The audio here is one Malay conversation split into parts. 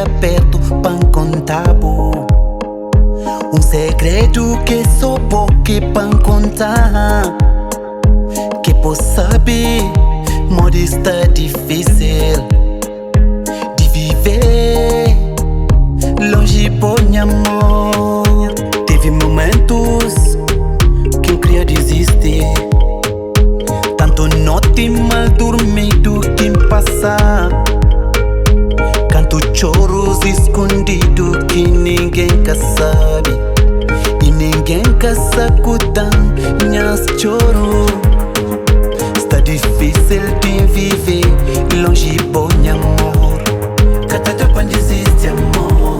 chega perto pra contar. Segredo que só pouco pra contar. Que posso saber, mas está difícil de viver longe por amor. Teve momentos que eu queria desistir, tanto noite mal dormido que passar, canto choros escondido que ninguém quer sabe, e ninguém quer sacudir minhas choro. Está difícil de viver longe por amor. Cada pan desiste amor,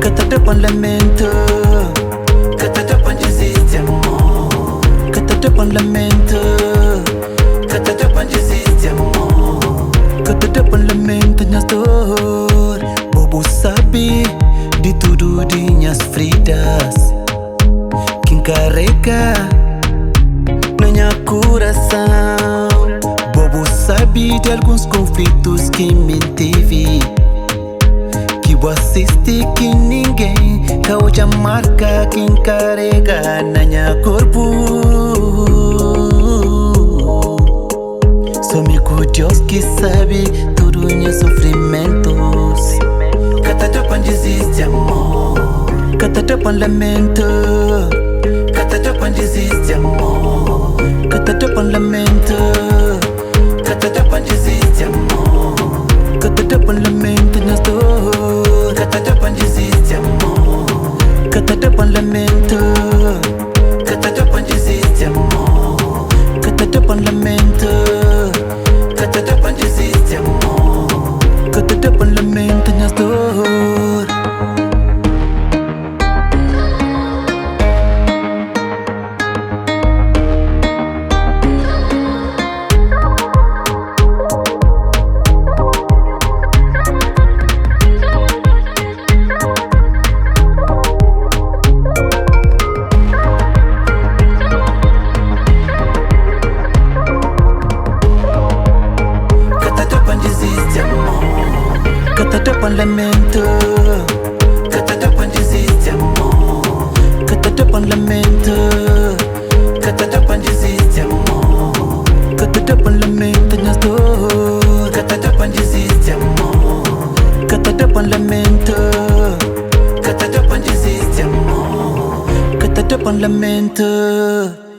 cada pan lamento, cada pan desiste amor, cada pan lamento, cada pan desiste amor, cada pan lamento minhas dor. Bobo sabe de tudo de minhas feridas, quem carrega na minha coração. Bobo sabe de alguns conflitos que me teve, que eu assisti que ninguém causa marca quem carrega na minha corpo. Somente Deus que sabe tudo meus sofrimentos. Cada pan desiste amor, cada pan lamento, cada pan desiste amor, cada pan lamento, cada pan desiste amor, cada pan lamento nas dor, cada pan desiste amor, cada pan lamento, cada pan desiste amor, cada pan lamento, cada pan desiste amor, cada pan lamento nas dor. Cada pan lamento, cada pan desiste amor, cada pan lamento, cada pan desiste amor, cada pan lamento nas dor, cada pan desiste amor, cada pan lamento, cada pan desiste amor, cada pan lamento.